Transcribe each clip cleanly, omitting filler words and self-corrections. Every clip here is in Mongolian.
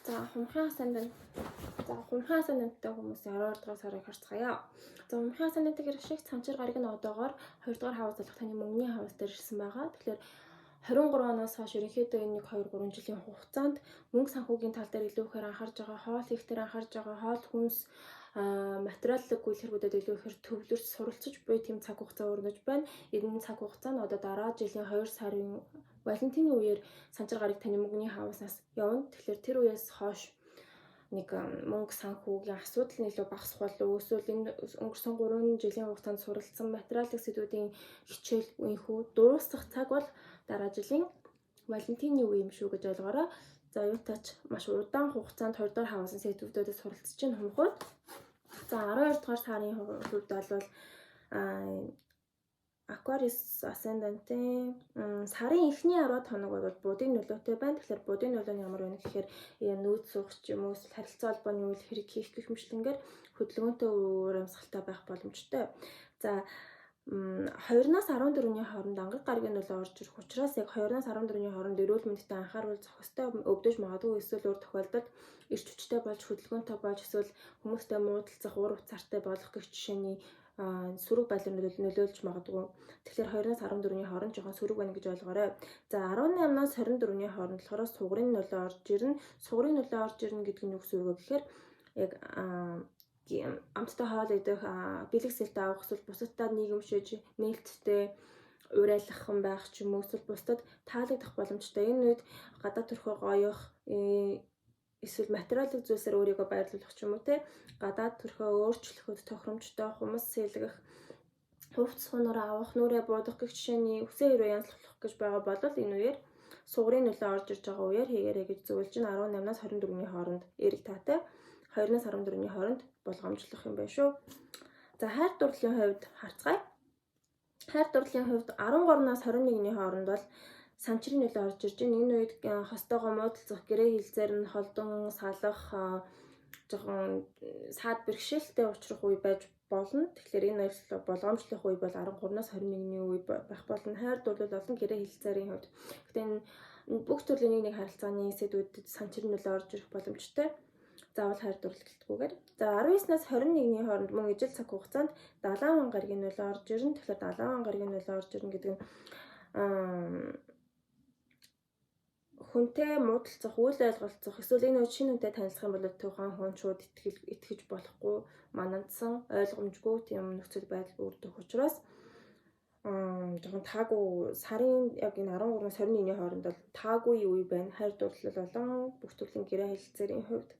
За хумхын асценденттэй хүмүүсийн 12 дугаар сарыг харцгаая. За хумхын асценденттэй гэр шиг цанчир гариг нь одоогоор 2 дугаар хавас болох таны мөнгөний хавас дээр ирсэн байгаа. Тэгэхээр 23 оноос хойш ерөнхийдөө энэ 1-2-3 жилийн хугацаанд мөнгө санхүүгийн тал дээр илүү ихээр анхаарж байгаа, хоол хийхтэр анхаарж байгаа, хоол хүнс материаллык үйл хэргүүдэд илүү ихээр төвлөрч суралцж буй тийм цаг хугацаа өрнөж байна. Энэ цаг хугацаа нь одоо дараа жилийн 2 сарын Валентины үеэр санчир гариг таны мөнгөний хаваснаас явна. Тэгэхээр тэр үеэс хойш нэг мөнгө санхүүгийн асуудал нь илүү багасах болов. Эсвэл энэ өнгөрсөн 3 жилийн хугацаанд суралцсан материаллык сэдвүүдийн хичээл үеийнхүү дуусах цаг бол дараа жилийн Валентины үе юм шүү гэж ойлгоорой. За юутаач маш удаан хугацаанд 2 дугаар хаваасан сэдвүүдээс суралцж чинь хумхууд. За 12 дугаар сарын хувьд бол Aquarius ascendant-ийн сарын эхний 10 хоног бол будын нөлөөтэй байна. Тэгэхээр будын нөлөө нь ямар вэ гэхээр нүүц суух ч юм уу харилцаа холбооны үйл хэрэг хийх гэх мэтлэнгээр хөдөлгөөнтэй урамсгалтай байх боломжтой. За 2-наас 14-ний хооронд ангар гаригийн нөлөө орж ирэх учраас яг 2-наас 14-ний хооронд эрүүл мэндэд анхааруул зохистой өвдөж магадгүй эсвэл өөр тохиолдолд эрч хүчтэй болж хөдөлгөөнтэй болж эсвэл хүмүүстэй муудалцах уур уцаартай болох гэх жишээний сөрөг байлар нөлөөлж магадгүй. Тэгэхээр 2-наас 14-ний хооронд жоохон сөрөг байна гэж ойлгоорой. За 18-наас 24-ний хооронд болохоор сугрын нөлөө орж ирнэ. Сугрын нөлөө орж ирнэ гэдэг нь юу гэсэн үг вэ гэхээр яг амттай хоол идэх, бэлэг сэлтэй авах эсвэл бусадтай нийгэмшиж нээлттэй уриалгах байх ч юм уу эсвэл бусдад таалагдах боломжтой. Энэ үед гадаад төрхөө гоёх эсвэл материалын зүйлсээр өөрийгөө байрлуулах ч юм уу те гадаад төрхөө өөрчлөхөд тохиромжтой хумс сэлгэх, хувцс хунаар авах, нүрээ буудах гэх жишээний үсээ хэрэг янзлах гэж байгаа бол энэ үеэр сугрын нөлөө орж ирж байгаа үеэр хийгээрэй гэж зөвлөж чинь 18-наас 24-ний хооронд эрэг таатай 2-наас 14-ний хооронд болгоомжлох юм байна шүү. За хайр дурлалын хувьд харцгаая. Хайр дурлалын хувьд 13-наас 21-ний хооронд бол санчрын нөлөө орж ирж байна. Энэ үед хостойгоо муудалцах, гэрээ хилцээр нь холдон салах, жоохон саад бэрхшээлтэй учрах үе байж болно. Тэгэхээр энэ ажил болгоомжлох үе бол 13-наас 21-ний үе байх болно. Хайр дурлал болон гэрээ хилцээрийн хувьд. Гэхдээ энэ бүх төрлийн нэг харилцааны сэдвүүдэд санчрын нөлөө орж ирэх боломжтой. Заавал хайр дурлалтгүйгээр. За 19-наас 21-ний хооронд мөн ижил цаг хугацаанд 70 ван гаригийн нөлөө орж ирнэ. Тэгэхээр 70 ван гаригийн нөлөө орж ирнэ гэдэг нь хүнтэй муудалцах, үйл ойлголцох, эсвэл энэ үед шинэ хүнтэй танилцах юм бол тухайн хүн шууд итгэж болохгүй, манандсан, ойлгомжгүй тийм нөхцөл байдал үүрдэг учраас жоохон таагүй сарын яг энэ 13-аас 21-ний хооронд бол таагүй үе байна. Хайр дурлал болон бүх төрлийн гэрээ хэлэлцээрийн хувьд.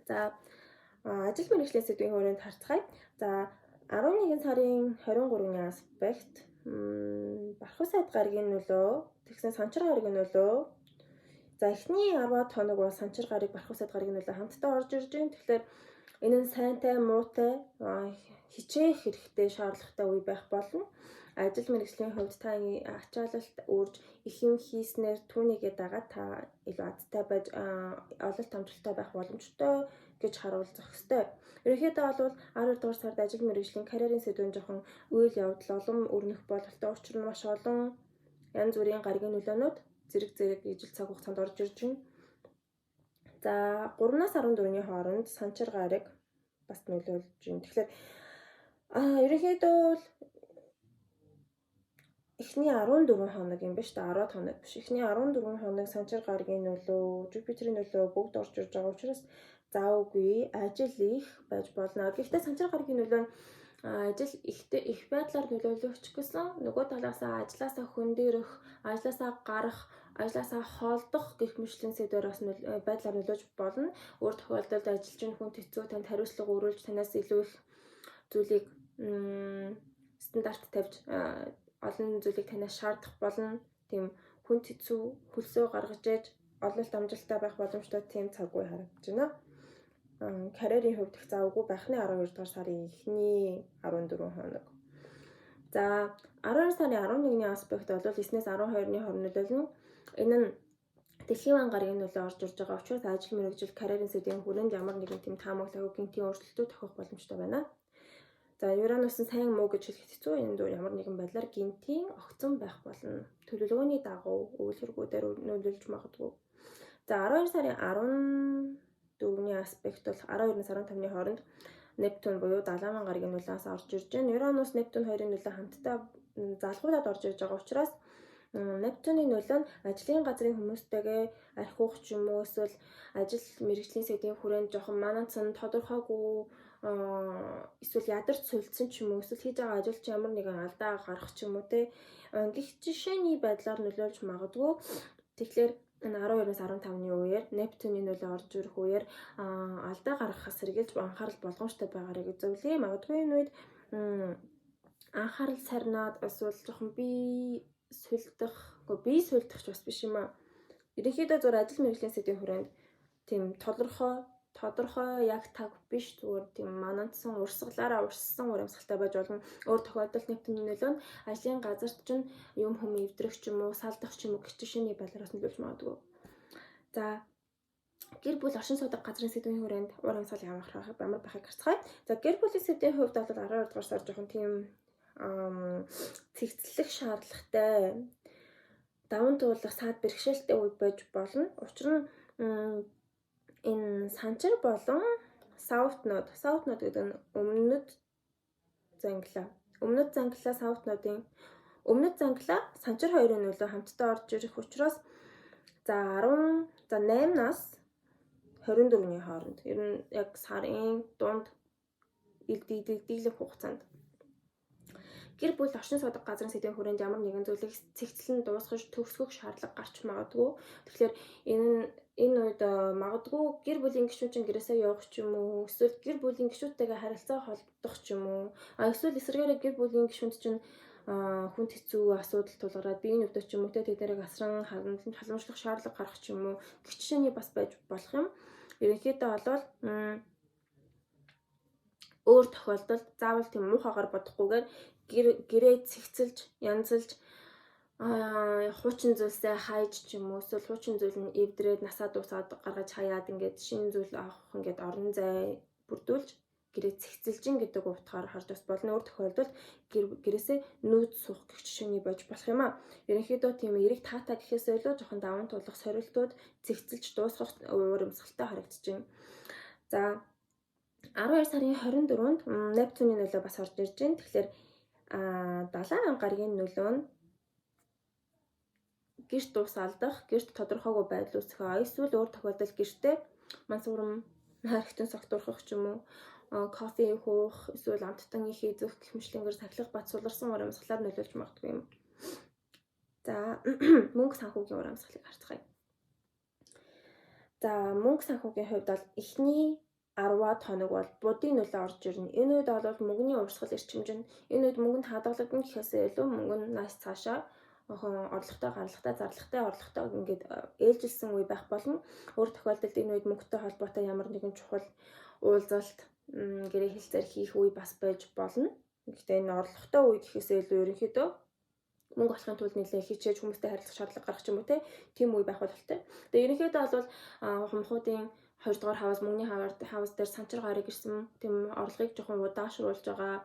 За ажил мэргэжлийн сэдвийн хүрээнд харцгаая. За 11 сарын 23-ны аспект бархуу сайд гаригийн нөлөө, тэгсэн санчир гаригийн нөлөө. За эхний 10 хоног бол санчир гариг, бархуу сайд гаригийн нөлөө хамтдаа орж ирж байна. Тэгэхээр энэ нь сайнтай, муутай, хичээх хэрэгтэй, шаардлагатай үе байх болно. Ажил мэргэжлийн хувьд та ачаалалт үрж их юм хийснээр түүнийгээ дагаад та илүү азтай байж ололт амжилттай байх боломжтой гэж харуулах ёстой. Ерөнхийдөө бол 12 дугаар сард ажил мэргэжлийн карьерийн сэдвэн жоохон үйл явдал олон өрнөх бололтой учир нь маш олон янз бүрийн гаригийн нөлөөнүүд зэрэг ижил цаг хугацаанд орж ирж байна. За 3-наас 14-ний хооронд санчир гариг бас нөлөөлж байна. Тэгэхээр ерөнхийдөө эхний 14 хоног юм ба шүү дээ, 10 хоног биш. Эхний 14 хоног санчир гаригийн нөлөө, Жупитерийн нөлөө бүгд орж ирж байгаа учраас заавгүй ажил их байж болно. Гэхдээ санчир гаригийн нөлөө нь ажил их байдлаар нөлөөлөгч гэсэн нөгөө талаасаа ажилласаа хөндөрөх, ажилласаа гарах, ажилласаа холдох гэх мэтлэн сэдвээр бас байдлаар нөлөөж болно. Өөр тохиолдолд ажилчин хүн хэцүү танд хариуцлага өрүүлж танаас илүү их зүйлийг стандарт тавьж олон зүйлийг танаас шаардах болно. Тийм хүнд хэцүү хөлсөө гаргаж ээж ололт амжилттай байх боломжтой тийм цаг үе харагдаж байна. Карьерийн хувьд их завгүй байхны 12 дугаар сарын эхний 14 хоног. За 12 сарын 11-ний аспект бол 9-ээс 12-ны хооронд нөлөөлнө. Энэ нь дэлхийн ван гаригийн нөлөө орж ирж байгаа учраас ажил мэргэжил карьерийн сэдвийн хүрээнд ямар нэгэн тийм таамаглалгүй гинтийн өөрчлөлтүүд тохиох боломжтой байна. За Юранус нь сайн муу гэж хэлэхэд хэцүү. Энд ямар нэгэн байдлаар гинтийн огцон байх болно. Төлөвлөгөөний дагуу үйл хэргүүдээр нөлөөлж магадгүй. За 12 сарын 14-ний аспект бол 12-ноос 15-ны хооронд Нептун буюу Далайн гарагийн нулиас орж ирж байна. Уранус Нептун хоёрын нули хамтдаа залгуудад орж ирж байгаа учраас Нептуны нөлөө нь ажлын газрын хүмүүстэйгээ архиух ч юм уу эсвэл ажил мэргэжлийн сэдвийн хүрээнд жоохон манацсан тодорхойгүй эсвэл ядарч сүлдсэн ч юм уу эсвэл хийж байгаа ажилч ямар нэгэн алдаа гарах ч юм уу те гих жишээний байдлаар нөлөөлж магадгүй. Тэгэхээр энэ 12-оос 15-ны үеэр Нептуны нөлөө орж ирэх үеэр алдаа гаргахаас сэргийлж анхаарал болгоомжтой байгаарай гэж зөвлөе. Магадгүй энэ үед анхаарал сарнаад эсвэл жоохон бие сүлдэх ч бас биш юм аа. Ерөнхийдөө зөв ажил мэргэжлийн сэдвийн хүрээнд тийм тодорхой яг таг биш зүгээр тийм манандсан урсгалаараа урссан урамсгалтай байж болно. Өөр тохиолдолд Нептуны нөлөө нь ажлын газарт ч юм хүм эвдрэх ч юм уу, салдах ч юм уу гэх жишээний байдлаас нөлөөлж магадгүй. За гэр бүл оршин суудаг газрын сэдвийн хүрээнд урамсгал ямар байхыг харцгаая. За гэр бүлийн сэдвийн хувьд бол 12 дугаар сар жоохон тийм цэгцлэх шаардлагатай даван туулах саад бэрхшээлтэй үе байж болно. Учир нь энэ санчир болон South Node гэдэг нь өмнөд зангилаа South Node-ийн өмнөд зангилаа санчир хоёрын нөлөө хамтдаа орж ирэх учраас за 8-наас 24-ний хооронд ер нь яг сарын дунд дийлэх хугацаанд гэр бүл оршин суудаг газрын сэдвийн хүрээнд ямар нэгэн зүйлийг цэгцлэн дуусгаж төгсгөх шаардлага гарч магадгүй. Тэгэхээр энэ үед магадгүй гэр бүлийн гишүүн гэрээсээ явах ч юм уу, эсвэл гэр бүлийн гишүүдтэйгээ харилцаа холбох ч юм уу. Эсвэл эсвэргээрээ гэр бүлийн гишүүнд чинь хүнд хэцүү асуудал тулгараад биеийн өвдөж ч юм уу те тэднийг асран халамжлах шаардлага гарах ч юм уу. Гэх жишээний бас байж болох юм. Ерөнхийдөө болвол өөр тохиолдолд заавал тийм муухагаар бодохгүйгээр гэрээ цэгцэлж, янзалж хуучин зүйлсээ хайж ч юм уу эсвэл хуучин зүйл нь эвдрээд насаа дуусаад гаргаж хаяад ингээд шинэ зүйл авах ингээд орон зай бүрдүүлж гэрээ цэгцэлжин гэдэг утгаар харж бас болно. Өөр тохиолдолд гэрээсээ нүүц суух гэх жишээний байж болох юм аа. Ерөнхийдөө тийм эрэг таатаа гэхээс илүү жоохон даван туулах сорилтууд цэгцэлж дуусгах урамсгалтай харагдаж байна. За 12 сарын 24-нд Нептуны нөлөө бас орж ирж байна. Тэгэхээр Далайн гарагийн нөлөө нь гэрт ус алдах, гэрт тодорхойгүй байдал үүсэх, эсвэл өөр тохиолдолд гэртээ мансуурам харигтан согтуурхах ч юм уу, кофе уух, эсвэл амттан их эзэх гэх мэтлэнгээр сахилах бат суларсан урамсгалаар нөлөөлж магадгүй юм. За мөнгө санхүүгийн урамсгалыг харцгаая. За мөнгө санхүүгийн хувьд бол эхний 10-аад хоног бол будын нөлөө орж ирнэ. Энэ үед бол мөнгөний урсгал эрчимжин. Энэ үед мөнгөнд хадгалагдана гэхээсээ илүү мөнгө нь нааш цаашаа орлоготой, гаралгатай, зарлагтай, орлоготой ингээд ээлжилсэн үе байх болно. Өөр тохиолдолд энэ үед мөнгөтэй холбоотой ямар нэгэн чухал уулзалт, гэрээ хэлцээр хийх үе бас байж болно. Гэхдээ энэ орлоготой үе гэхээсээ илүү ерөнхийдөө мөнгө олохын тулд нэлээд хичээж хүмүүстэй харилцах шаардлага гарах ч юм уу тийм үе байх бололтой. Тэгээ ерөнхийдөө бол хумхуудын 2 дугаар хаваас мөнгөний хаваас дээр санчир гарыг ирсэн тийм орлогыг жоохон удаашруулж байгаа.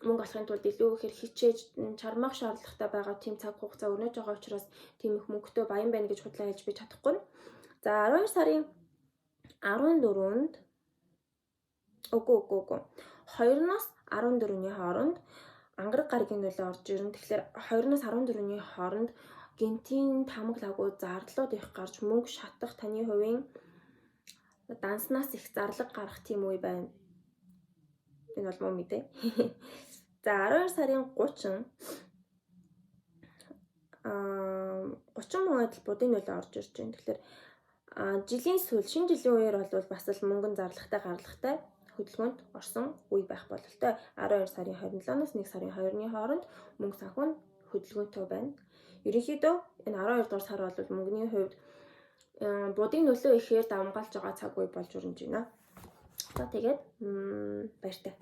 Мөнгө олохын тулд илүү ихээр хичээж чармах шаардлагатай байгаа тийм цаг хугацаа өрнөж байгаа учраас тийм их мөнгөтэй баян байна гэж худлаа хэлж би чадахгүй. За 12 сарын 14-нд 2-оос 14-ний хооронд ангараг гарагийн нөлөө орж ирнэ. Тэгэхээр 2-оос 14-ний хооронд гинтийн тамаг лагуу зардлууд их гарч мөнгө шатах таны хувийн данснаас их зарлаг гарах тийм үе байна. Энэ бол мөн мэдээ. За 12 сарын 30 мөнгөд будын нөлөө орж ирж байна. Тэгэхээр жилийн сүүл шинэ жилийн үеэр бол бас л мөнгөн зарлагтай гарлагтай хөдөлгөөнд орсон үе байх бололтой. 12 сарын 27-наас 1 сарын 2-ны хооронд мөнгө санхүү нь хөдөлгөөнтэй байна. Ерөнхийдөө энэ 12 дугаар сар бол мөнгөний хувьд будын нөлөө ихээр давмгаалж байгаа цаг үе болж өрнөж байна. За тэгээд баяртай.